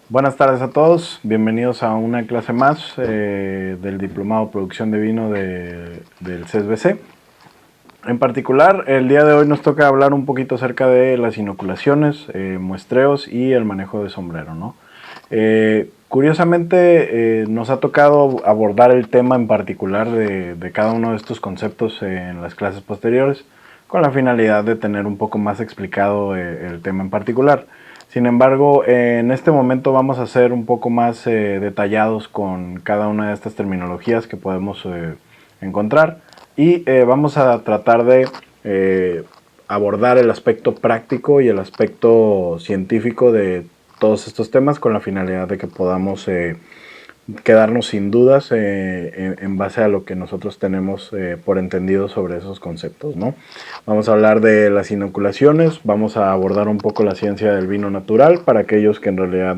Buenas tardes a todos, bienvenidos a una clase más del Diplomado Producción de Vino del CESBC. En particular, el día de hoy nos toca hablar un poquito acerca de las inoculaciones, muestreos y el manejo de sombrero, ¿no? Curiosamente, nos ha tocado abordar el tema en particular de cada uno de estos conceptos en las clases posteriores, con la finalidad de tener un poco más explicado el tema en particular. Sin embargo, en este momento vamos a ser un poco más detallados con cada una de estas terminologías que podemos encontrar y vamos a tratar de abordar el aspecto práctico y el aspecto científico de todos estos temas con la finalidad de que podamos quedarnos sin dudas en base a lo que nosotros tenemos por entendido sobre esos conceptos, ¿no? Vamos a hablar de las inoculaciones, vamos a abordar un poco la ciencia del vino natural para aquellos que en realidad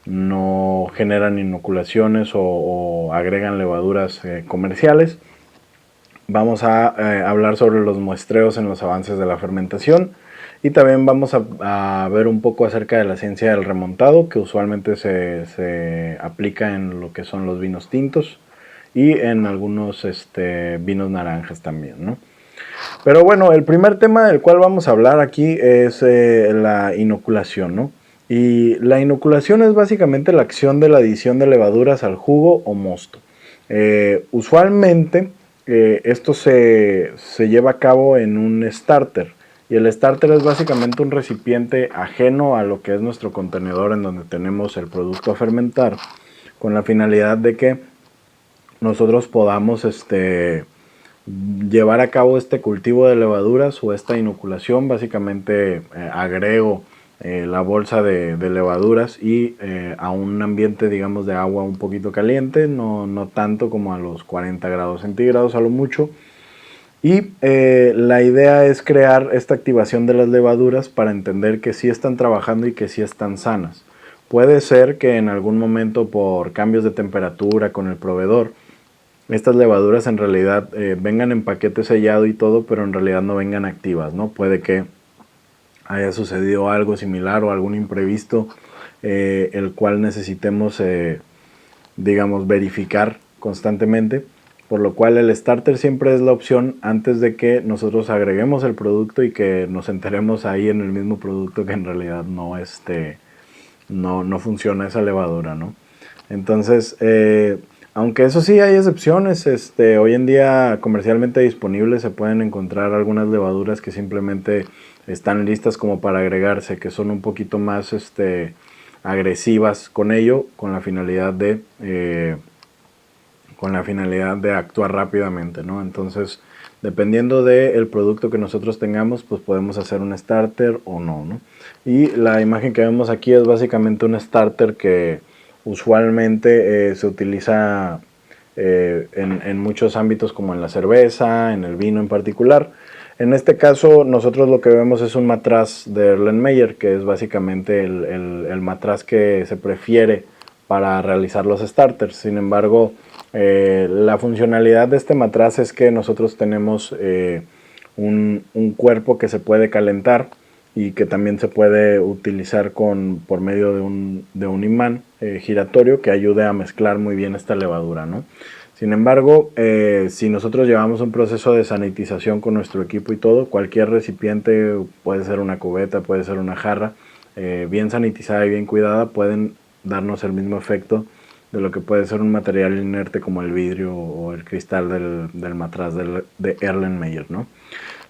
no generan inoculaciones o agregan levaduras comerciales. Vamos a hablar sobre los muestreos en los avances de la fermentación y también vamos a ver un poco acerca de la ciencia del remontado, que usualmente se aplica en lo que son los vinos tintos y en algunos vinos naranjas también, ¿no? Pero bueno, el primer tema del cual vamos a hablar aquí es la inoculación, ¿no? Y la inoculación es básicamente la acción de la adición de levaduras al jugo o mosto. Usualmente esto se lleva a cabo en un starter. Y el starter es básicamente un recipiente ajeno a lo que es nuestro contenedor en donde tenemos el producto a fermentar, con la finalidad de que nosotros podamos llevar a cabo este cultivo de levaduras o esta inoculación. Básicamente agrego la bolsa de levaduras y a un ambiente, digamos, de agua un poquito caliente, no tanto como a los 40 grados centígrados a lo mucho. Y la idea es crear esta activación de las levaduras para entender que sí están trabajando y que sí están sanas. Puede ser que en algún momento por cambios de temperatura con el proveedor, estas levaduras en realidad vengan en paquete sellado y todo, pero en realidad no vengan activas, ¿no? Puede que haya sucedido algo similar o algún imprevisto el cual necesitemos, digamos, verificar constantemente, por lo cual el starter siempre es la opción antes de que nosotros agreguemos el producto y que nos enteremos ahí en el mismo producto que en realidad no funciona esa levadura, ¿no? Entonces, aunque eso sí hay excepciones, hoy en día comercialmente disponibles se pueden encontrar algunas levaduras que simplemente están listas como para agregarse, que son un poquito más agresivas con ello, con la finalidad de actuar rápidamente, ¿no? Entonces, dependiendo del producto que nosotros tengamos, pues podemos hacer un starter o no, ¿no? Y la imagen que vemos aquí es básicamente un starter que usualmente se utiliza en muchos ámbitos, como en la cerveza, en el vino en particular. En este caso, nosotros lo que vemos es un matraz de Erlenmeyer, que es básicamente el matraz que se prefiere para realizar los starters. Sin embargo, la funcionalidad de este matraz es que nosotros tenemos un cuerpo que se puede calentar y que también se puede utilizar por medio de un imán giratorio que ayude a mezclar muy bien esta levadura, ¿no? Sin embargo, si nosotros llevamos un proceso de sanitización con nuestro equipo y todo, cualquier recipiente, puede ser una cubeta, puede ser una jarra, bien sanitizada y bien cuidada, pueden darnos el mismo efecto de lo que puede ser un material inerte como el vidrio o el cristal del matraz de Erlenmeyer, ¿no?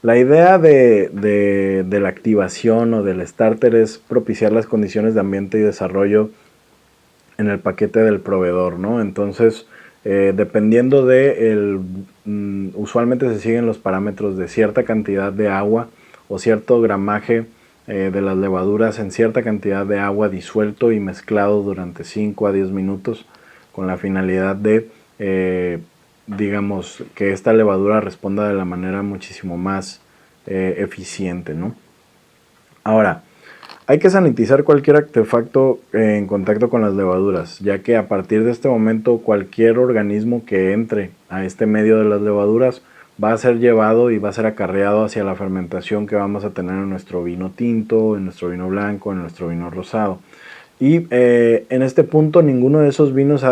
La idea de la activación o del starter es propiciar las condiciones de ambiente y desarrollo en el paquete del proveedor, ¿no? Entonces, dependiendo usualmente se siguen los parámetros de cierta cantidad de agua o cierto gramaje de las levaduras en cierta cantidad de agua disuelto y mezclado durante 5 a 10 minutos con la finalidad de, digamos, que esta levadura responda de la manera muchísimo más eficiente, ¿no? Ahora, hay que sanitizar cualquier artefacto en contacto con las levaduras, ya que a partir de este momento cualquier organismo que entre a este medio de las levaduras va a ser llevado y va a ser acarreado hacia la fermentación que vamos a tener en nuestro vino tinto, en nuestro vino blanco, en nuestro vino rosado. Y en este punto ninguno de esos vinos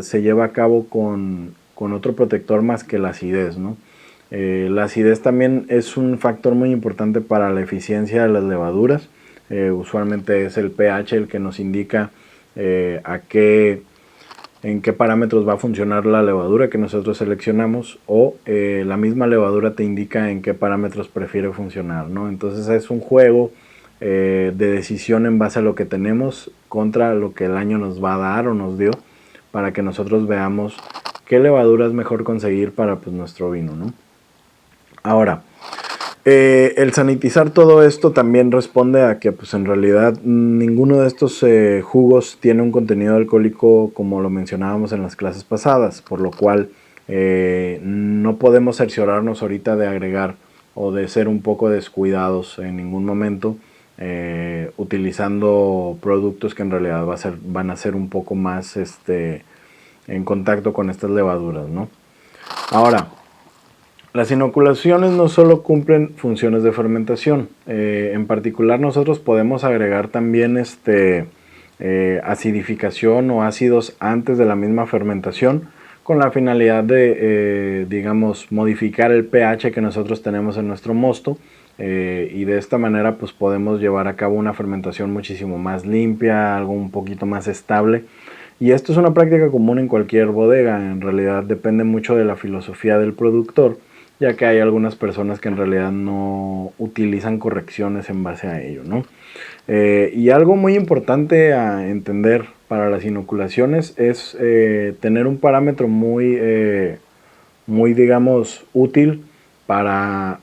se lleva a cabo con otro protector más que la acidez, ¿no? La acidez también es un factor muy importante para la eficiencia de las levaduras. Usualmente es el pH el que nos indica en qué parámetros va a funcionar la levadura que nosotros seleccionamos, o la misma levadura te indica en qué parámetros prefiere funcionar, ¿no? Entonces es un juego de decisión en base a lo que tenemos contra lo que el año nos va a dar o nos dio, para que nosotros veamos qué levadura es mejor conseguir para pues, nuestro vino, ¿no? Ahora, el sanitizar todo esto también responde a que pues en realidad ninguno de estos jugos tiene un contenido alcohólico como lo mencionábamos en las clases pasadas, por lo cual no podemos cerciorarnos ahorita de agregar o de ser un poco descuidados en ningún momento utilizando productos que en realidad van a ser un poco más en contacto con estas levaduras, ¿no? Ahora, las inoculaciones no solo cumplen funciones de fermentación, en particular nosotros podemos agregar también acidificación o ácidos antes de la misma fermentación con la finalidad de, digamos, modificar el pH que nosotros tenemos en nuestro mosto y de esta manera pues podemos llevar a cabo una fermentación muchísimo más limpia, algo un poquito más estable. Y esto es una práctica común en cualquier bodega, en realidad depende mucho de la filosofía del productor, ya que hay algunas personas que en realidad no utilizan correcciones en base a ello, ¿no? Y algo muy importante a entender para las inoculaciones es tener un parámetro muy, digamos, útil para,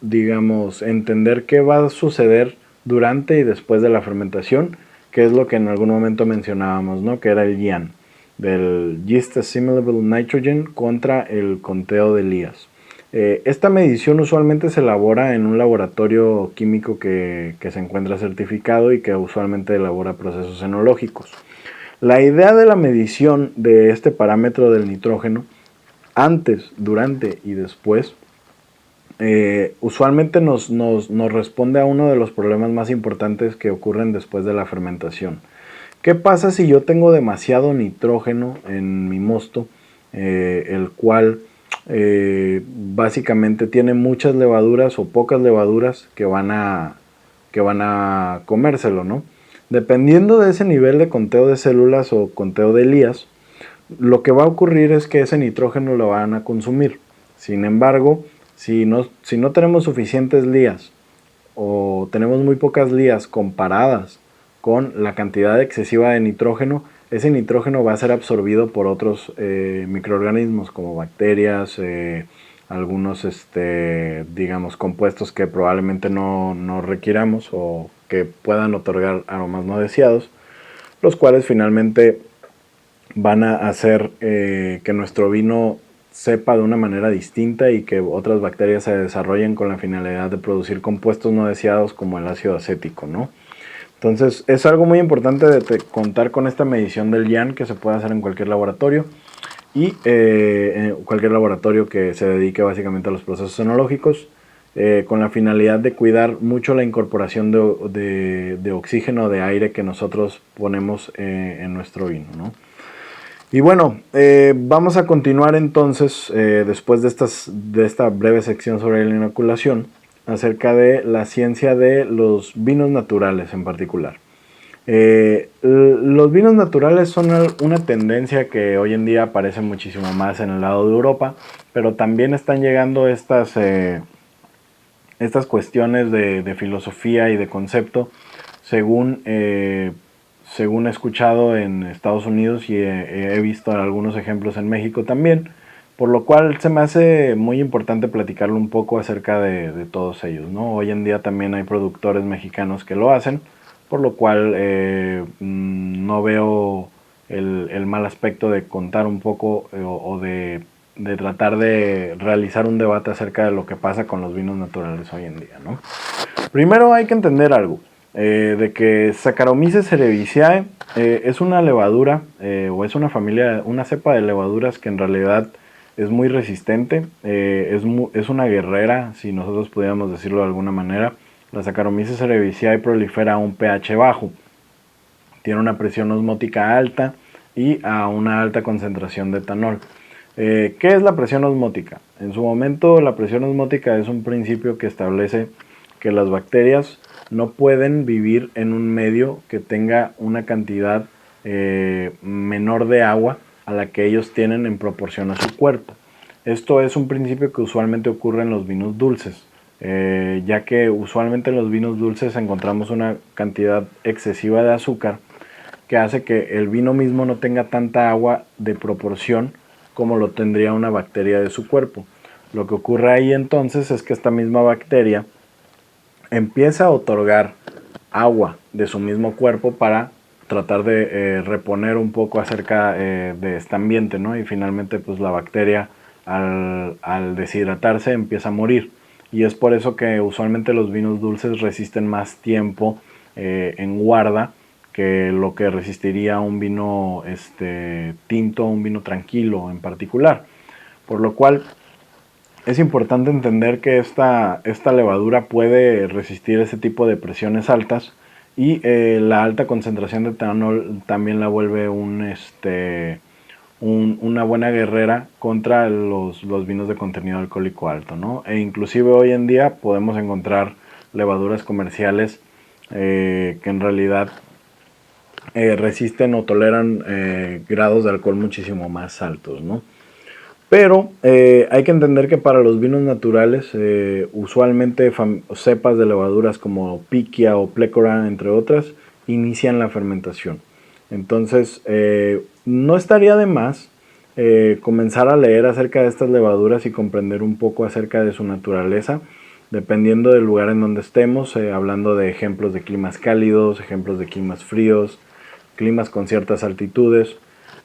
digamos, entender qué va a suceder durante y después de la fermentación, que es lo que en algún momento mencionábamos, ¿no? Que era el YAN, del Yeast Assimilable Nitrogen contra el conteo de Elias. Esta medición usualmente se elabora en un laboratorio químico que se encuentra certificado y que usualmente elabora procesos enológicos. La idea de la medición de este parámetro del nitrógeno antes, durante y después usualmente nos responde a uno de los problemas más importantes que ocurren después de la fermentación. ¿Qué pasa si yo tengo demasiado nitrógeno en mi mosto, el cual básicamente tiene muchas levaduras o pocas levaduras que van a comérselo, ¿no? Dependiendo de ese nivel de conteo de células o conteo de Elías, lo que va a ocurrir es que ese nitrógeno lo van a consumir. Sin embargo, si no tenemos suficientes lías o tenemos muy pocas lías comparadas con la cantidad excesiva de nitrógeno, ese nitrógeno va a ser absorbido por otros microorganismos como bacterias, algunos digamos compuestos que probablemente no requiramos o que puedan otorgar aromas no deseados, los cuales finalmente van a hacer que nuestro vino sepa de una manera distinta y que otras bacterias se desarrollen con la finalidad de producir compuestos no deseados como el ácido acético, ¿no? Entonces es algo muy importante de contar con esta medición del YAN que se puede hacer en cualquier laboratorio y en cualquier laboratorio que se dedique básicamente a los procesos enológicos con la finalidad de cuidar mucho la incorporación de oxígeno, de aire que nosotros ponemos en nuestro vino, ¿no? Y bueno, vamos a continuar entonces, después de esta breve sección sobre la inoculación, acerca de la ciencia de los vinos naturales en particular. Los vinos naturales son una tendencia que hoy en día aparece muchísimo más en el lado de Europa, pero también están llegando estas cuestiones de filosofía y de concepto según he escuchado en Estados Unidos y he visto algunos ejemplos en México también, por lo cual se me hace muy importante platicarlo un poco acerca de todos ellos, ¿no? Hoy en día también hay productores mexicanos que lo hacen, por lo cual no veo el mal aspecto de contar un poco o de tratar de realizar un debate acerca de lo que pasa con los vinos naturales hoy en día, ¿no? Primero hay que entender algo. De que Saccharomyces cerevisiae es una levadura o es una familia, una cepa de levaduras que en realidad es muy resistente, es una guerrera, si nosotros pudiéramos decirlo de alguna manera. La Saccharomyces cerevisiae prolifera a un pH bajo. tiene una presión osmótica alta y a una alta concentración de etanol. ¿Qué es la presión osmótica? En su momento, la presión osmótica es un principio que establece que las bacterias no pueden vivir en un medio que tenga una cantidad menor de agua a la que ellos tienen en proporción a su cuerpo. Esto es un principio que usualmente ocurre en los vinos dulces, ya que usualmente en los vinos dulces encontramos una cantidad excesiva de azúcar que hace que el vino mismo no tenga tanta agua de proporción como lo tendría una bacteria de su cuerpo. Lo que ocurre ahí entonces es que esta misma bacteria empieza a otorgar agua de su mismo cuerpo para tratar de reponer un poco acerca de este ambiente, ¿no? Y finalmente pues la bacteria al deshidratarse empieza a morir. Y es por eso que usualmente los vinos dulces resisten más tiempo en guarda que lo que resistiría un vino tinto, un vino tranquilo en particular. Por lo cual es importante entender que esta levadura puede resistir ese tipo de presiones altas y la alta concentración de etanol también la vuelve una buena guerrera contra los vinos de contenido alcohólico alto, ¿no? E inclusive hoy en día podemos encontrar levaduras comerciales que en realidad resisten o toleran grados de alcohol muchísimo más altos, ¿no? Pero hay que entender que para los vinos naturales, usualmente cepas de levaduras como Pichia o Plecora, entre otras, inician la fermentación. Entonces, no estaría de más comenzar a leer acerca de estas levaduras y comprender un poco acerca de su naturaleza, dependiendo del lugar en donde estemos, hablando de ejemplos de climas cálidos, ejemplos de climas fríos, climas con ciertas altitudes.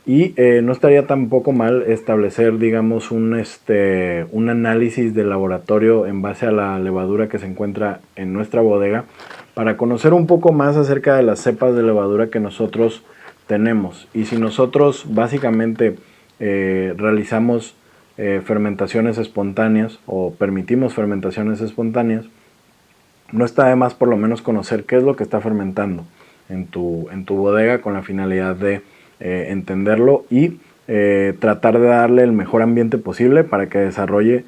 Y no estaría tampoco mal establecer, digamos, un análisis de laboratorio en base a la levadura que se encuentra en nuestra bodega para conocer un poco más acerca de las cepas de levadura que nosotros tenemos. Y si nosotros básicamente realizamos fermentaciones espontáneas o permitimos fermentaciones espontáneas, no está de más por lo menos conocer qué es lo que está fermentando en tu bodega con la finalidad de entenderlo y tratar de darle el mejor ambiente posible para que desarrolle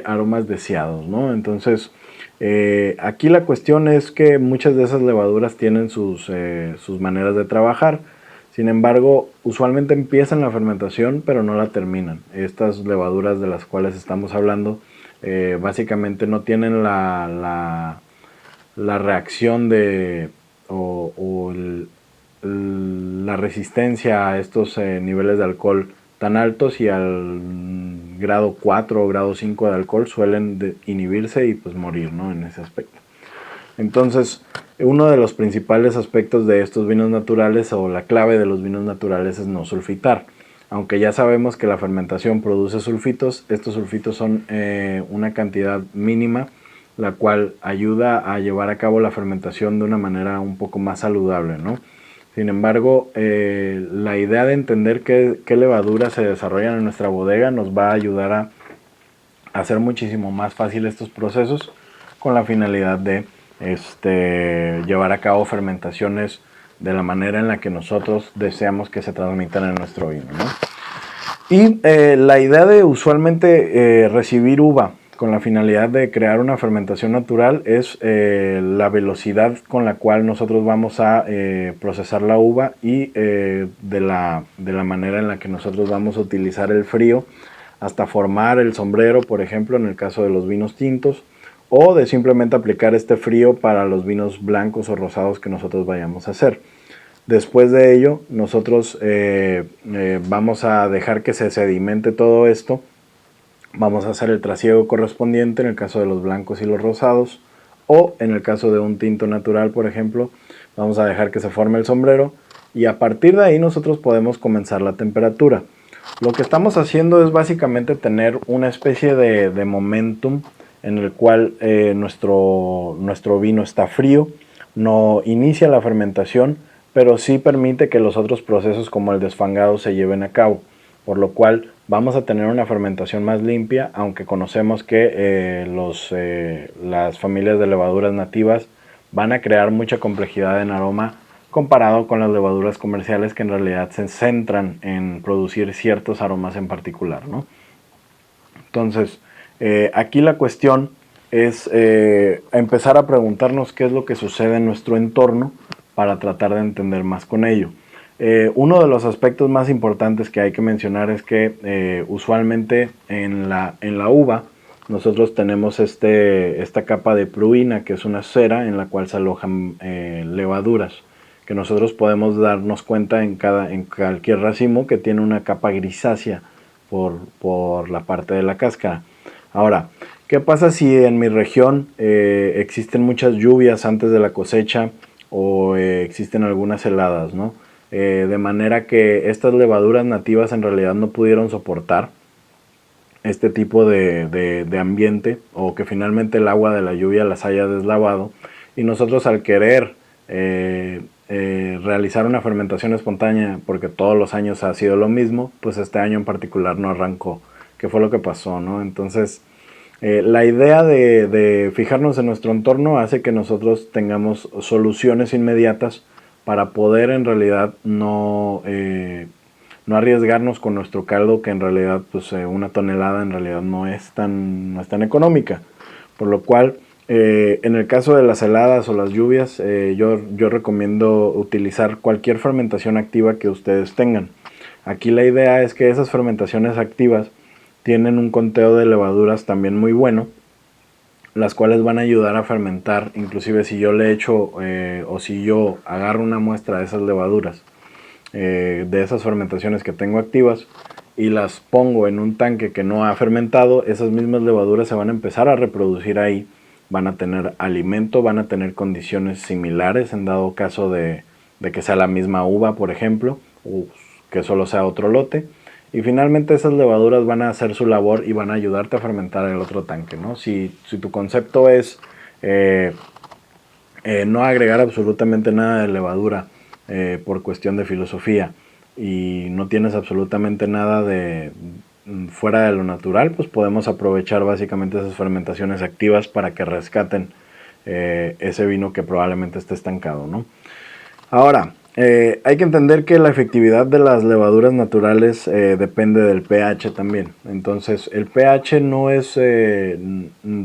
aromas deseados, ¿no? Entonces, aquí la cuestión es que muchas de esas levaduras tienen sus maneras de trabajar. Sin embargo, usualmente empiezan la fermentación, pero no la terminan. Estas levaduras de las cuales estamos hablando, básicamente no tienen la reacción la resistencia a estos niveles de alcohol tan altos, y al grado 4 o grado 5 de alcohol suelen inhibirse y pues morir, ¿no? En ese aspecto. Entonces, uno de los principales aspectos de estos vinos naturales, o la clave de los vinos naturales, es no sulfitar. Aunque ya sabemos que la fermentación produce sulfitos, estos sulfitos son una cantidad mínima, la cual ayuda a llevar a cabo la fermentación de una manera un poco más saludable, ¿no? Sin embargo, la idea de entender qué levaduras se desarrollan en nuestra bodega nos va a ayudar a hacer muchísimo más fácil estos procesos, con la finalidad de llevar a cabo fermentaciones de la manera en la que nosotros deseamos que se transmitan en nuestro vino, ¿no? Y la idea de usualmente recibir uva con la finalidad de crear una fermentación natural es la velocidad con la cual nosotros vamos a procesar la uva y de la manera en la que nosotros vamos a utilizar el frío hasta formar el sombrero, por ejemplo, en el caso de los vinos tintos, o de simplemente aplicar este frío para los vinos blancos o rosados que nosotros vayamos a hacer. Después de ello, nosotros vamos a dejar que se sedimente todo esto. Vamos a hacer el trasiego correspondiente en el caso de los blancos y los rosados, o en el caso de un tinto natural, por ejemplo, vamos a dejar que se forme el sombrero, y a partir de ahí nosotros podemos comenzar la temperatura. Lo que estamos haciendo es básicamente tener una especie de momentum en el cual nuestro vino está frío, no inicia la fermentación, pero sí permite que los otros procesos como el desfangado se lleven a cabo, por lo cual vamos a tener una fermentación más limpia, aunque conocemos que las familias de levaduras nativas van a crear mucha complejidad en aroma comparado con las levaduras comerciales que en realidad se centran en producir ciertos aromas en particular, ¿no? Entonces, aquí la cuestión es empezar a preguntarnos qué es lo que sucede en nuestro entorno para tratar de entender más con ello. Uno de los aspectos más importantes que hay que mencionar es que usualmente en la uva nosotros tenemos esta capa de pruina, que es una cera en la cual se alojan levaduras, que nosotros podemos darnos cuenta en cualquier racimo que tiene una capa grisácea por la parte de la cáscara. Ahora, ¿qué pasa si en mi región existen muchas lluvias antes de la cosecha o existen algunas heladas, ¿no? De manera que estas levaduras nativas en realidad no pudieron soportar este tipo de ambiente, o que finalmente el agua de la lluvia las haya deslavado, y nosotros al querer realizar una fermentación espontánea, porque todos los años ha sido lo mismo, pues este año en particular no arrancó, que fue lo que pasó, ¿no? Entonces, la idea de fijarnos en nuestro entorno hace que nosotros tengamos soluciones inmediatas para poder en realidad no arriesgarnos con nuestro caldo, que en realidad pues una tonelada en realidad no es tan económica, por lo cual en el caso de las heladas o las lluvias yo recomiendo utilizar cualquier fermentación activa que ustedes tengan. Aquí la idea es que esas fermentaciones activas tienen un conteo de levaduras también muy bueno, las cuales van a ayudar a fermentar. Inclusive si yo le echo o si yo agarro una muestra de esas levaduras, de esas fermentaciones que tengo activas, y las pongo en un tanque que no ha fermentado, esas mismas levaduras se van a empezar a reproducir ahí, van a tener alimento, van a tener condiciones similares en dado caso de que sea la misma uva, por ejemplo, o que solo sea otro lote. Y finalmente esas levaduras van a hacer su labor y van a ayudarte a fermentar el otro tanque, ¿no? Si tu concepto es no agregar absolutamente nada de levadura por cuestión de filosofía, y no tienes absolutamente nada de fuera de lo natural, pues podemos aprovechar básicamente esas fermentaciones activas para que rescaten ese vino que probablemente esté estancado, ¿no? Ahora, hay que entender que la efectividad de las levaduras naturales depende del pH también. Entonces, el pH no es...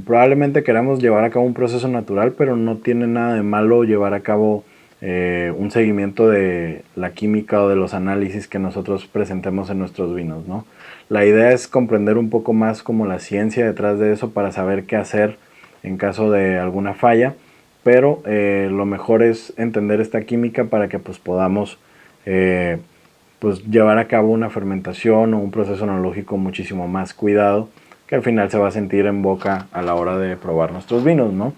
probablemente queramos llevar a cabo un proceso natural, pero no tiene nada de malo llevar a cabo un seguimiento de la química o de los análisis que nosotros presentemos en nuestros vinos, ¿no? La idea es comprender un poco más como la ciencia detrás de eso para saber qué hacer en caso de alguna falla, pero lo mejor es entender esta química para que pues podamos pues llevar a cabo una fermentación o un proceso enológico muchísimo más cuidado, que al final se va a sentir en boca a la hora de probar nuestros vinos, ¿no?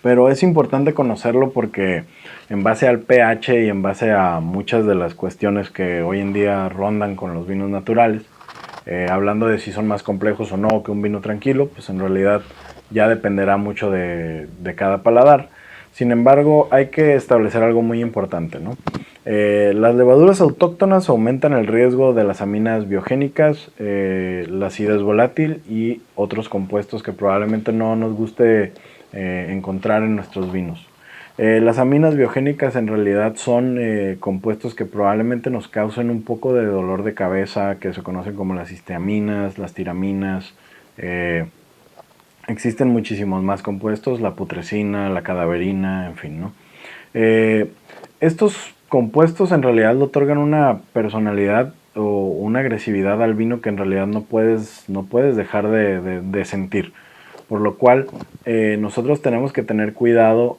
Pero es importante conocerlo porque en base al pH y en base a muchas de las cuestiones que hoy en día rondan con los vinos naturales, hablando de si son más complejos o no que un vino tranquilo, pues en realidad ya dependerá mucho de cada paladar. Sin embargo, hay que establecer algo muy importante, ¿no? Las levaduras autóctonas aumentan el riesgo de las aminas biogénicas, la acidez volátil y otros compuestos que probablemente no nos guste encontrar en nuestros vinos. Las aminas biogénicas en realidad son compuestos que probablemente nos causen un poco de dolor de cabeza, que se conocen como las histaminas, las tiraminas. Existen muchísimos más compuestos, la putrescina, la cadaverina, en fin, ¿no? Estos compuestos en realidad le otorgan una personalidad o una agresividad al vino que en realidad no puedes dejar de sentir. Por lo cual nosotros tenemos que tener cuidado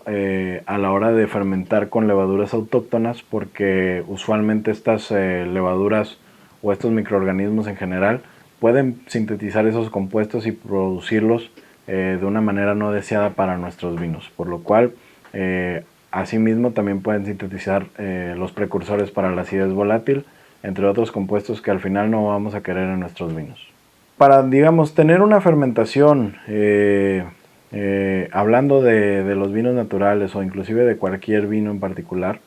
a la hora de fermentar con levaduras autóctonas, porque usualmente estas levaduras o estos microorganismos en general pueden sintetizar esos compuestos y producirlos de una manera no deseada para nuestros vinos. Por lo cual asimismo también pueden sintetizar los precursores para la acidez volátil, entre otros compuestos que al final no vamos a querer en nuestros vinos. Para, digamos, tener una fermentación, hablando de los vinos naturales o inclusive de cualquier vino en particular,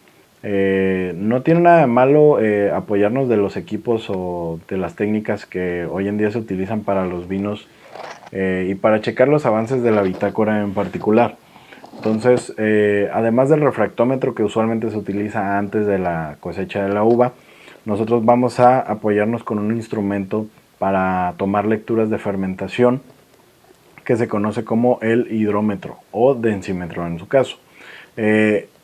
no tiene nada de malo apoyarnos de los equipos o de las técnicas que hoy en día se utilizan para los vinos y para checar los avances de la bitácora en particular. Entonces, además del refractómetro que usualmente se utiliza antes de la cosecha de la uva, nosotros vamos a apoyarnos con un instrumento para tomar lecturas de fermentación que se conoce como el hidrómetro o densímetro en su caso.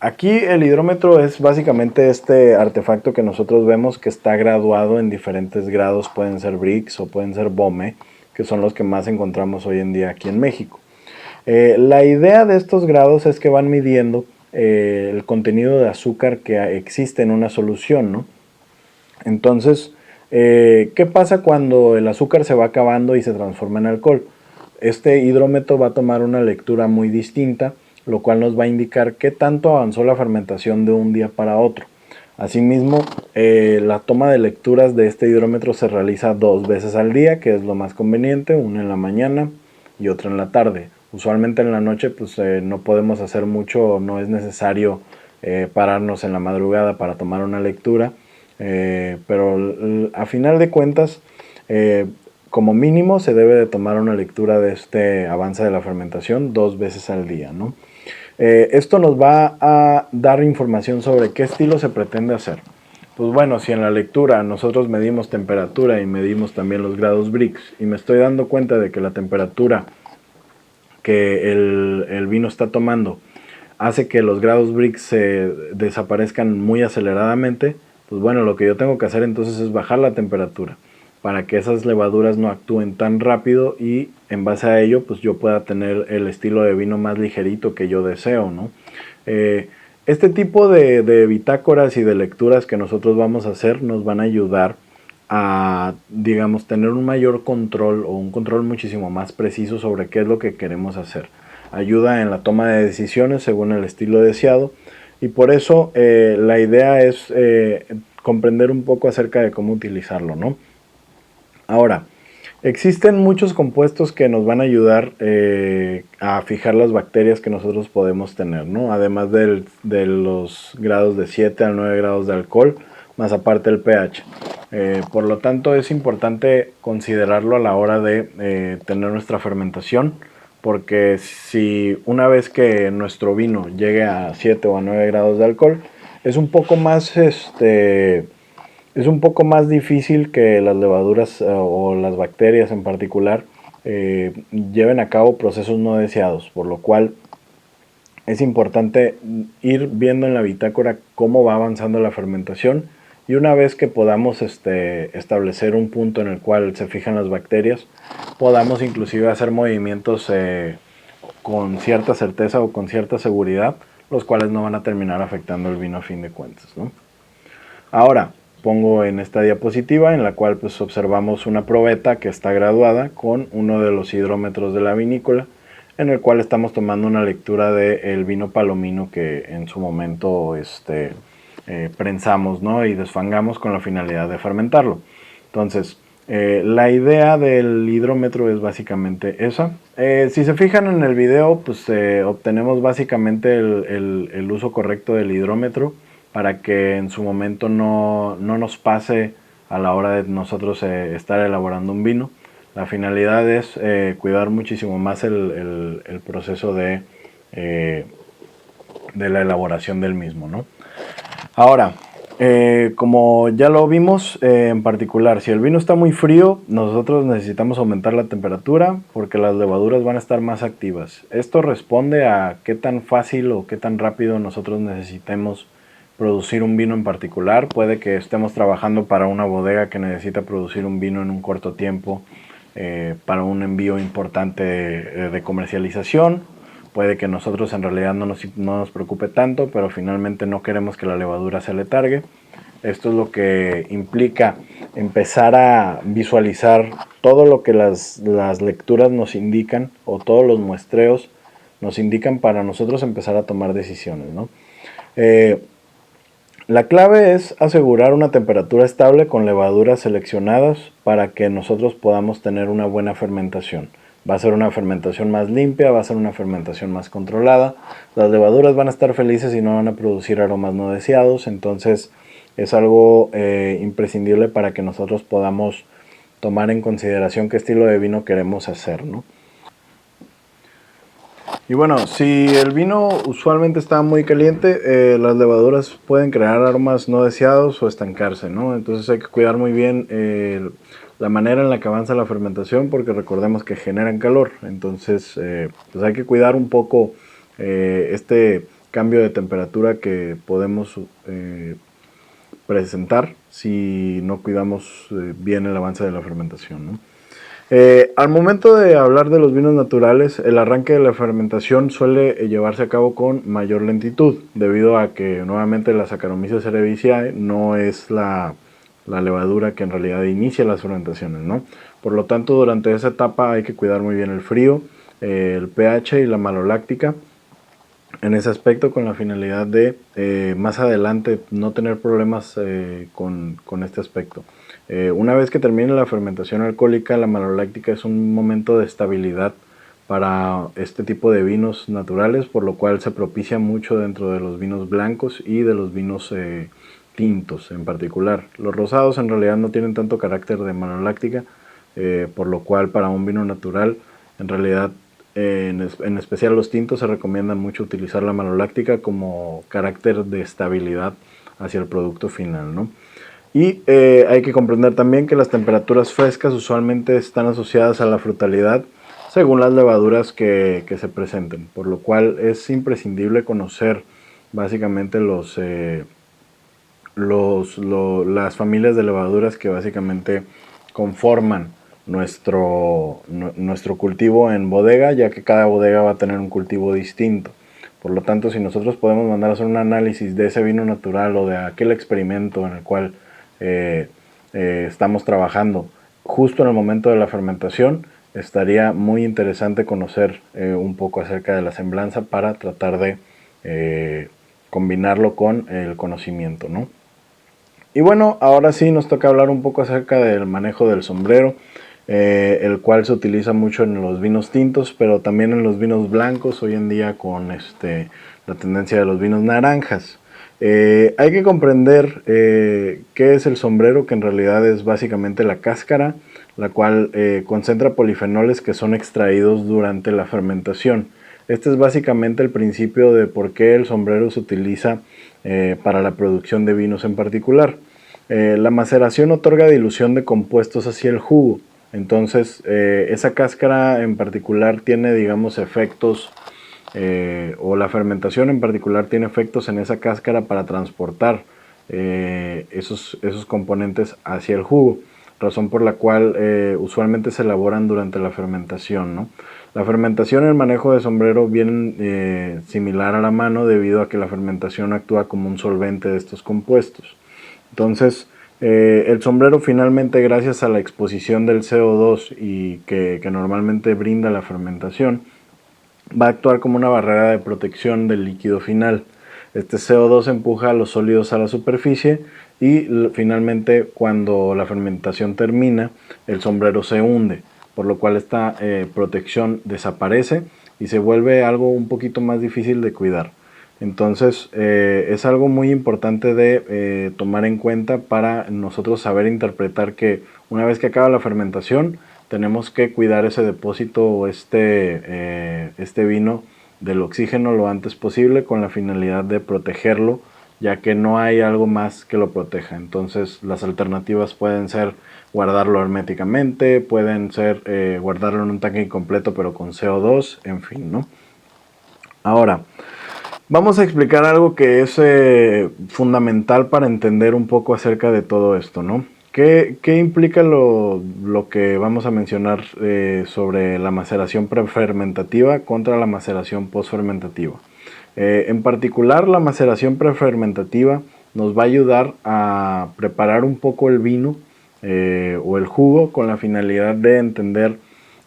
Aquí el hidrómetro es básicamente este artefacto que nosotros vemos que está graduado en diferentes grados, pueden ser Brix o pueden ser BOME, que son los que más encontramos hoy en día aquí en México. La idea de estos grados es que van midiendo el contenido de azúcar que existe en una solución, ¿no? Entonces, ¿qué pasa cuando el azúcar se va acabando y se transforma en alcohol? Este hidrómetro va a tomar una lectura muy distinta, lo cual nos va a indicar qué tanto avanzó la fermentación de un día para otro. Asimismo, la toma de lecturas de este hidrómetro se realiza 2 veces al día, que es lo más conveniente, una en la mañana y otra en la tarde. Usualmente en la noche pues no podemos hacer mucho, no es necesario pararnos en la madrugada para tomar una lectura, pero a final de cuentas, como mínimo se debe de tomar una lectura de este avance de la fermentación 2 veces al día, ¿no? Esto nos va a dar información sobre qué estilo se pretende hacer. Pues bueno, si en la lectura nosotros medimos temperatura y medimos también los grados Brix y me estoy dando cuenta de que la temperatura que el vino está tomando hace que los grados Brix se desaparezcan muy aceleradamente, pues bueno, lo que yo tengo que hacer entonces es bajar la temperatura para que esas levaduras no actúen tan rápido y en base a ello pues yo pueda tener el estilo de vino más ligerito que yo deseo, ¿no? Este tipo de bitácoras y de lecturas que nosotros vamos a hacer nos van a ayudar a, digamos, tener un mayor control o un control muchísimo más preciso sobre qué es lo que queremos hacer. Ayuda en la toma de decisiones según el estilo deseado y por eso la idea es comprender un poco acerca de cómo utilizarlo, ¿no? Ahora, existen muchos compuestos que nos van a ayudar a fijar las bacterias que nosotros podemos tener, ¿no? Además de los grados de 7 a 9 grados de alcohol, más aparte el pH. Por lo tanto, es importante considerarlo a la hora de tener nuestra fermentación, porque si una vez que nuestro vino llegue a 7 o a 9 grados de alcohol, es un poco más es un poco más difícil que las levaduras o las bacterias en particular lleven a cabo procesos no deseados, por lo cual es importante ir viendo en la bitácora cómo va avanzando la fermentación y una vez que podamos establecer un punto en el cual se fijan las bacterias, podamos inclusive hacer movimientos con cierta certeza o con cierta seguridad, los cuales no van a terminar afectando el vino a fin de cuentas, ¿no? Ahora, pongo en esta diapositiva en la cual pues observamos una probeta que está graduada con uno de los hidrómetros de la vinícola, en el cual estamos tomando una lectura del vino palomino que en su momento prensamos, ¿no? Y desfangamos con la finalidad de fermentarlo. Entonces, la idea del hidrómetro es básicamente esa. Si se fijan en el video, pues obtenemos básicamente el uso correcto del hidrómetro para que en su momento no nos pase a la hora de nosotros estar elaborando un vino. La finalidad es cuidar muchísimo más el proceso de la elaboración del mismo, ¿no? Ahora, como ya lo vimos, en particular, si el vino está muy frío, nosotros necesitamos aumentar la temperatura porque las levaduras van a estar más activas. Esto responde a qué tan fácil o qué tan rápido nosotros necesitemos producir un vino en particular. Puede que estemos trabajando para una bodega que necesita producir un vino en un corto tiempo para un envío importante de comercialización. Puede que nosotros en realidad no nos preocupe tanto, pero finalmente no queremos que la levadura se letargue. Esto es lo que implica empezar a visualizar todo lo que las lecturas nos indican o todos los muestreos nos indican para nosotros empezar a tomar decisiones, ¿no? La clave es asegurar una temperatura estable con levaduras seleccionadas para que nosotros podamos tener una buena fermentación. Va a ser una fermentación más limpia, va a ser una fermentación más controlada. Las levaduras van a estar felices y no van a producir aromas no deseados, entonces es algo imprescindible para que nosotros podamos tomar en consideración qué estilo de vino queremos hacer, ¿no? Y bueno, si el vino usualmente está muy caliente, las levaduras pueden crear aromas no deseados o estancarse, ¿no? Entonces hay que cuidar muy bien la manera en la que avanza la fermentación, porque recordemos que generan calor. Entonces, pues hay que cuidar un poco este cambio de temperatura que podemos presentar si no cuidamos bien el avance de la fermentación, ¿no? Al momento de hablar de los vinos naturales, el arranque de la fermentación suele llevarse a cabo con mayor lentitud, debido a que nuevamente la Saccharomyces cerevisiae no es la levadura que en realidad inicia las fermentaciones, ¿no? Por lo tanto, durante esa etapa hay que cuidar muy bien el frío, el pH y la maloláctica en ese aspecto, con la finalidad de más adelante no tener problemas con este aspecto. Una vez que termine la fermentación alcohólica, la maloláctica es un momento de estabilidad para este tipo de vinos naturales, por lo cual se propicia mucho dentro de los vinos blancos y de los vinos tintos en particular. Los rosados en realidad no tienen tanto carácter de maloláctica, por lo cual para un vino natural en realidad en especial los tintos se recomienda mucho utilizar la maloláctica como carácter de estabilidad hacia el producto final, ¿no? Y hay que comprender también que las temperaturas frescas usualmente están asociadas a la frutalidad según las levaduras que se presenten, por lo cual es imprescindible conocer básicamente las familias de levaduras que básicamente conforman nuestro cultivo en bodega, ya que cada bodega va a tener un cultivo distinto. Por lo tanto, si nosotros podemos mandar a hacer un análisis de ese vino natural o de aquel experimento en el cual estamos trabajando justo en el momento de la fermentación, estaría muy interesante conocer un poco acerca de la semblanza para tratar de combinarlo con el conocimiento, ¿no? Y bueno, ahora sí nos toca hablar un poco acerca del manejo del sombrero, el cual se utiliza mucho en los vinos tintos, pero también en los vinos blancos, hoy en día con la tendencia de los vinos naranjas. Hay que comprender qué es el sombrero, que en realidad es básicamente la cáscara, la cual concentra polifenoles que son extraídos durante la fermentación. Este es básicamente el principio de por qué el sombrero se utiliza para la producción de vinos en particular. La maceración otorga dilución de compuestos hacia el jugo. Entonces, esa cáscara en particular tiene, digamos, efectos, o la fermentación en particular tiene efectos en esa cáscara para transportar esos componentes hacia el jugo, razón por la cual usualmente se elaboran durante la fermentación, ¿no? La fermentación y el manejo de sombrero vienen similar a la mano, debido a que la fermentación actúa como un solvente de estos compuestos. Entonces, el sombrero finalmente, gracias a la exposición del CO2 y que normalmente brinda la fermentación, va a actuar como una barrera de protección del líquido final. Este CO2 empuja los sólidos a la superficie y finalmente, cuando la fermentación termina, el sombrero se hunde, por lo cual esta protección desaparece y se vuelve algo un poquito más difícil de cuidar. Entonces, es algo muy importante de tomar en cuenta para nosotros saber interpretar que una vez que acaba la fermentación, tenemos que cuidar ese depósito o este vino del oxígeno lo antes posible, con la finalidad de protegerlo, ya que no hay algo más que lo proteja. Entonces, las alternativas pueden ser guardarlo herméticamente, pueden ser guardarlo en un tanque incompleto pero con CO2, en fin, ¿no? Ahora, vamos a explicar algo que es fundamental para entender un poco acerca de todo esto, ¿no? ¿Qué implica lo que vamos a mencionar sobre la maceración prefermentativa contra la maceración postfermentativa? En particular, la maceración prefermentativa nos va a ayudar a preparar un poco el vino o el jugo, con la finalidad de entender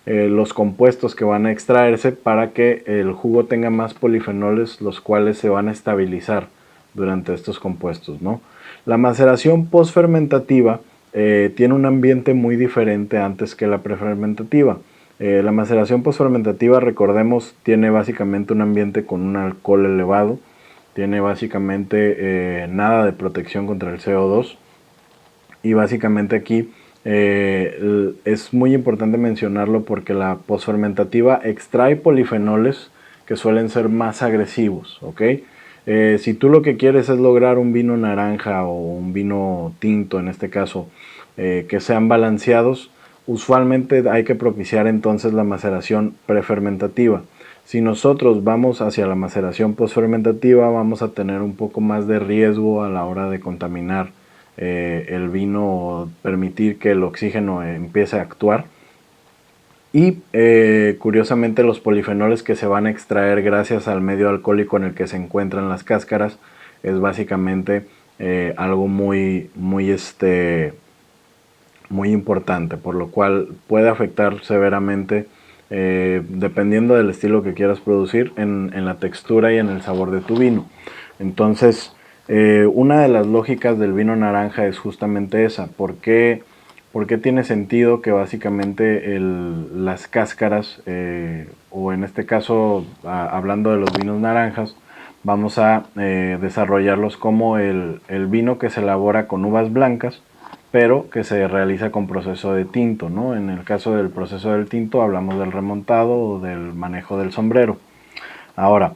los compuestos que van a extraerse para que el jugo tenga más polifenoles, los cuales se van a estabilizar durante estos compuestos, ¿no? La maceración postfermentativa tiene un ambiente muy diferente antes que la prefermentativa. La maceración postfermentativa, recordemos, tiene básicamente un ambiente con un alcohol elevado, tiene básicamente nada de protección contra el CO2, y básicamente aquí es muy importante mencionarlo porque la posfermentativa extrae polifenoles que suelen ser más agresivos, ¿ok? Si tú lo que quieres es lograr un vino naranja o un vino tinto, en este caso, que sean balanceados, usualmente hay que propiciar entonces la maceración prefermentativa. Si nosotros vamos hacia la maceración postfermentativa, vamos a tener un poco más de riesgo a la hora de contaminar el vino o permitir que el oxígeno empiece a actuar. Y curiosamente los polifenoles que se van a extraer gracias al medio alcohólico en el que se encuentran las cáscaras es básicamente algo muy importante, por lo cual puede afectar severamente, dependiendo del estilo que quieras producir, en la textura y en el sabor de tu vino. Entonces, una de las lógicas del vino naranja es justamente esa. ¿Por qué tiene sentido que básicamente las cáscaras, o en este caso, hablando de los vinos naranjas, vamos a desarrollarlos como el vino que se elabora con uvas blancas, pero que se realiza con proceso de tinto, ¿no? En el caso del proceso del tinto hablamos del remontado o del manejo del sombrero. Ahora,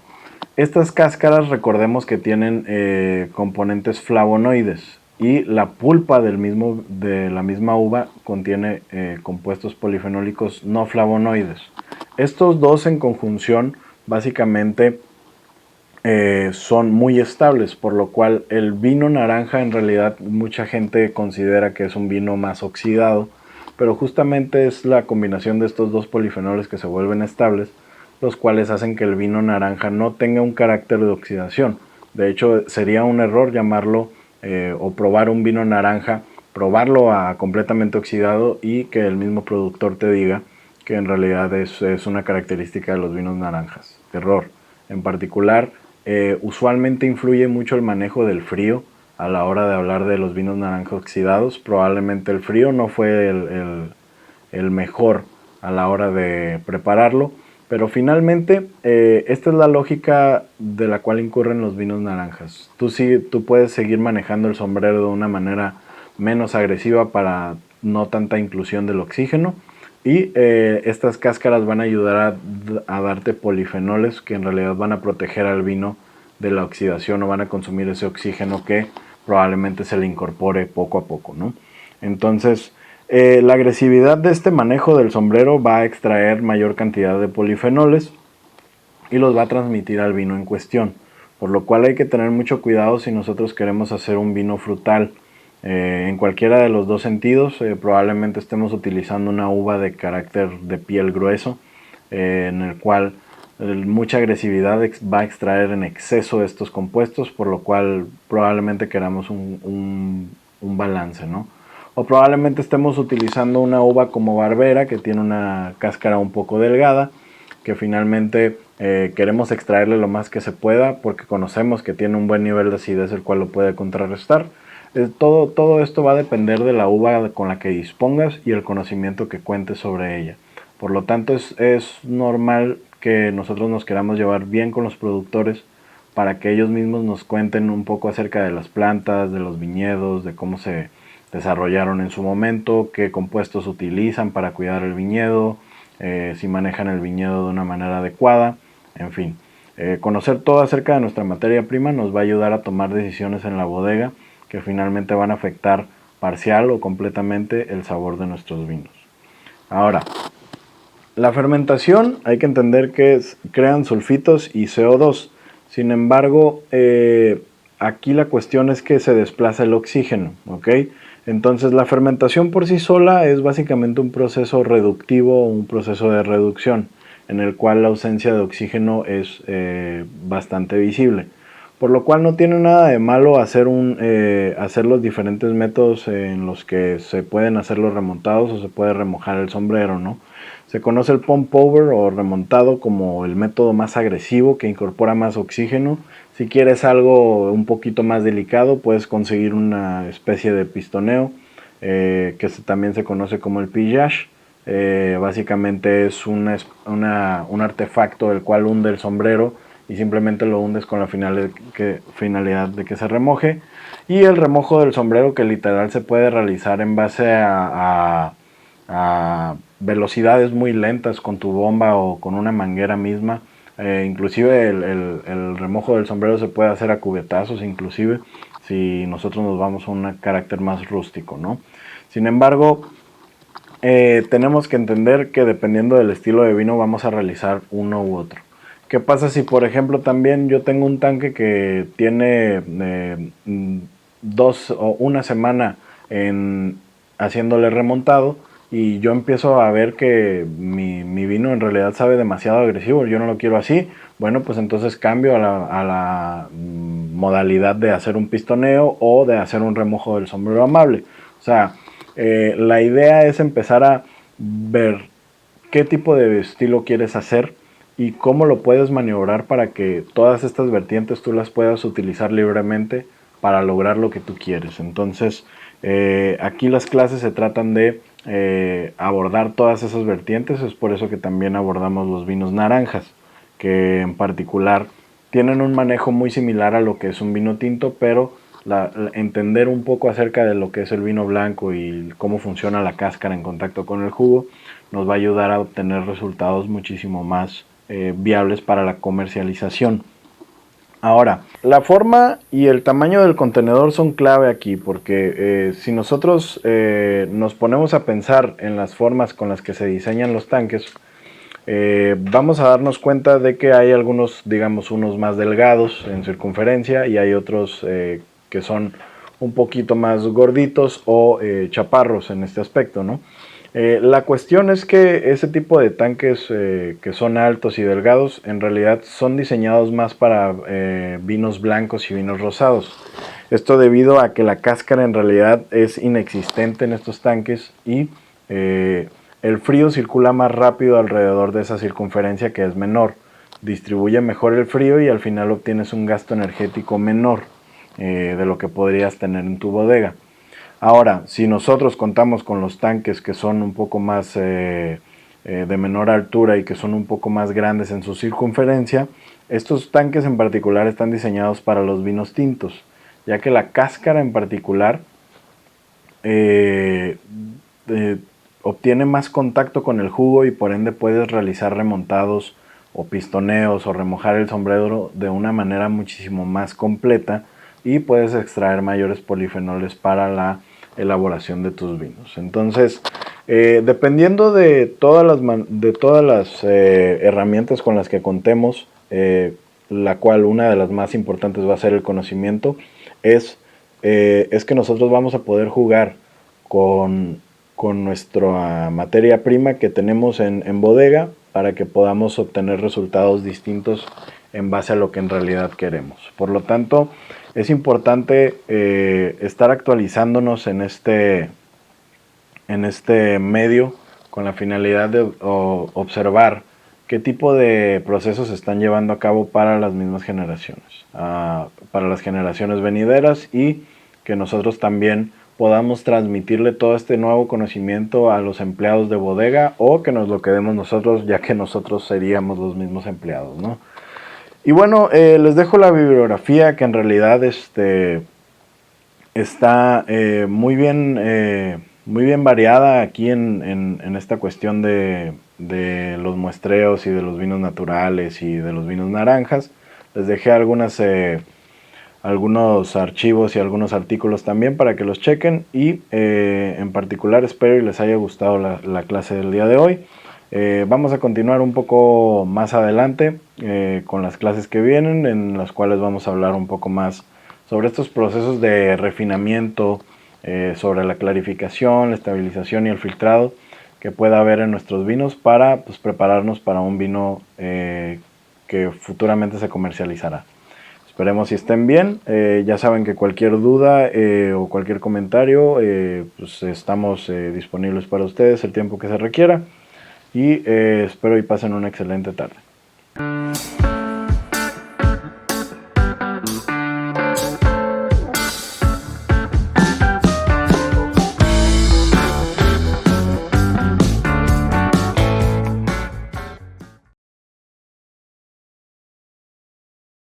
estas cáscaras recordemos que tienen componentes flavonoides y la pulpa de la misma uva contiene compuestos polifenólicos no flavonoides. Estos dos en conjunción básicamente son muy estables, por lo cual el vino naranja en realidad mucha gente considera que es un vino más oxidado, pero justamente es la combinación de estos dos polifenoles que se vuelven estables, los cuales hacen que el vino naranja no tenga un carácter de oxidación. De hecho, sería un error llamarlo o probar un vino naranja, probarlo a completamente oxidado y que el mismo productor te diga que en realidad es una característica de los vinos naranjas. Error. En particular, usualmente influye mucho el manejo del frío a la hora de hablar de los vinos naranjas oxidados. Probablemente el frío no fue el mejor a la hora de prepararlo, pero finalmente esta es la lógica de la cual incurren los vinos naranjas. Tú puedes seguir manejando el sombrero de una manera menos agresiva para no tanta inclusión del oxígeno, y estas cáscaras van a ayudar a darte polifenoles que en realidad van a proteger al vino de la oxidación o van a consumir ese oxígeno que probablemente se le incorpore poco a poco, ¿no? Entonces, la agresividad de este manejo del sombrero va a extraer mayor cantidad de polifenoles y los va a transmitir al vino en cuestión, por lo cual hay que tener mucho cuidado si nosotros queremos hacer un vino frutal. En cualquiera de los dos sentidos, probablemente estemos utilizando una uva de carácter de piel grueso, en el cual mucha agresividad va a extraer en exceso estos compuestos, por lo cual probablemente queramos un balance, ¿no? O probablemente estemos utilizando una uva como Barbera, que tiene una cáscara un poco delgada, que finalmente queremos extraerle lo más que se pueda porque conocemos que tiene un buen nivel de acidez, el cual lo puede contrarrestar. Todo esto va a depender de la uva con la que dispongas y el conocimiento que cuentes sobre ella. Por lo tanto, es normal que nosotros nos queramos llevar bien con los productores para que ellos mismos nos cuenten un poco acerca de las plantas, de los viñedos, de cómo se desarrollaron en su momento, qué compuestos utilizan para cuidar el viñedo, si manejan el viñedo de una manera adecuada, en fin. Conocer todo acerca de nuestra materia prima nos va a ayudar a tomar decisiones en la bodega que finalmente van a afectar parcial o completamente el sabor de nuestros vinos. Ahora, la fermentación hay que entender que crean sulfitos y CO2. Sin embargo, aquí la cuestión es que se desplaza el oxígeno, ¿ok? Entonces la fermentación por sí sola es básicamente un proceso reductivo o un proceso de reducción en el cual la ausencia de oxígeno es bastante visible. Por lo cual no tiene nada de malo hacer los diferentes métodos en los que se pueden hacer los remontados o se puede remojar el sombrero, ¿no? Se conoce el pump over o remontado como el método más agresivo que incorpora más oxígeno. Si quieres algo un poquito más delicado, puedes conseguir una especie de pistoneo que también se conoce como el pillage. Básicamente es un artefacto el cual hunde el sombrero y simplemente lo hundes con la finalidad de que se remoje. Y el remojo del sombrero, que literal se puede realizar en base a velocidades muy lentas con tu bomba o con una manguera misma, Inclusive el remojo del sombrero se puede hacer a cubetazos, inclusive si nosotros nos vamos a un carácter más rústico, ¿no? Sin embargo, tenemos que entender que dependiendo del estilo de vino vamos a realizar uno u otro. ¿Qué pasa si, por ejemplo, también yo tengo un tanque que tiene 2 o 1 semana haciéndole remontado y yo empiezo a ver que mi vino en realidad sabe demasiado agresivo, yo no lo quiero así? Bueno, pues entonces cambio a la modalidad de hacer un pistoneo o de hacer un remojo del sombrero amable. O sea, la idea es empezar a ver qué tipo de estilo quieres hacer y cómo lo puedes maniobrar para que todas estas vertientes tú las puedas utilizar libremente para lograr lo que tú quieres. Entonces, aquí las clases se tratan de abordar todas esas vertientes. Es por eso que también abordamos los vinos naranjas, que en particular tienen un manejo muy similar a lo que es un vino tinto, pero entender un poco acerca de lo que es el vino blanco y cómo funciona la cáscara en contacto con el jugo nos va a ayudar a obtener resultados muchísimo más viables para la comercialización. Ahora, la forma y el tamaño del contenedor son clave aquí, porque si nosotros nos ponemos a pensar en las formas con las que se diseñan los tanques, vamos a darnos cuenta de que hay algunos, digamos, unos más delgados en circunferencia y hay otros que son un poquito más gorditos o chaparros en este aspecto, ¿no? La cuestión es que ese tipo de tanques que son altos y delgados en realidad son diseñados más para vinos blancos y vinos rosados. Esto debido a que la cáscara en realidad es inexistente en estos tanques y el frío circula más rápido alrededor de esa circunferencia que es menor. Distribuye mejor el frío y al final obtienes un gasto energético menor de lo que podrías tener en tu bodega. Ahora, si nosotros contamos con los tanques que son un poco más de menor altura y que son un poco más grandes en su circunferencia, estos tanques en particular están diseñados para los vinos tintos, ya que la cáscara en particular obtiene más contacto con el jugo y por ende puedes realizar remontados o pistoneos o remojar el sombrero de una manera muchísimo más completa y puedes extraer mayores polifenoles para la elaboración de tus vinos. Entonces, dependiendo de todas las herramientas con las que contemos, la cual una de las más importantes va a ser el conocimiento, es que nosotros vamos a poder jugar con nuestra materia prima que tenemos en bodega para que podamos obtener resultados distintos en base a lo que en realidad queremos. Por lo tanto, es importante estar actualizándonos en este medio con la finalidad de observar qué tipo de procesos se están llevando a cabo para las mismas generaciones, para las generaciones venideras, y que nosotros también podamos transmitirle todo este nuevo conocimiento a los empleados de bodega o que nos lo quedemos nosotros, ya que nosotros seríamos los mismos empleados, ¿no? Y bueno, les dejo la bibliografía que en realidad está muy bien variada aquí en esta cuestión de los muestreos y de los vinos naturales y de los vinos naranjas. Les dejé algunos archivos y algunos artículos también para que los chequen y en particular espero y les haya gustado la clase del día de hoy. Vamos a continuar un poco más adelante con las clases que vienen, en las cuales vamos a hablar un poco más sobre estos procesos de refinamiento, sobre la clarificación, la estabilización y el filtrado que pueda haber en nuestros vinos para prepararnos para un vino que futuramente se comercializará. Esperemos si estén bien. Ya saben que cualquier duda o cualquier comentario, estamos disponibles para ustedes el tiempo que se requiera. Y espero y pasen una excelente tarde.